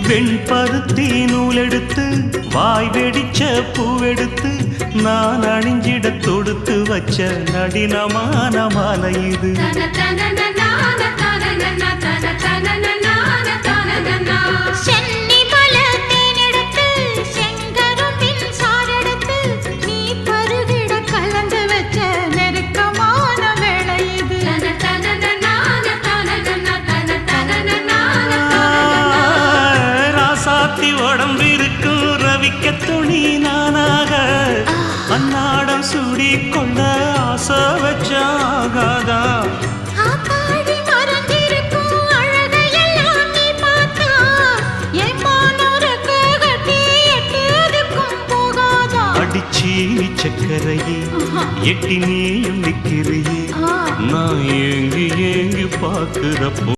வெண்பருத்தி நூலெடுத்து வாய் வெடிச்ச பூவெடுத்து நான் அணிஞ்சிட தொடுத்து வச்ச நடினமான மாலை இது. உடம்பிருக்கும் ரவிக்க துணி நானாக அன்னாடம் சூடி கொண்ட ஆசை வச்சாகாதா. அடிச்சி சக்கரையே எட்டி நீயும் நிக்கிறையே நான் ஏங்கி ஏங்கி பார்க்கிறப்போ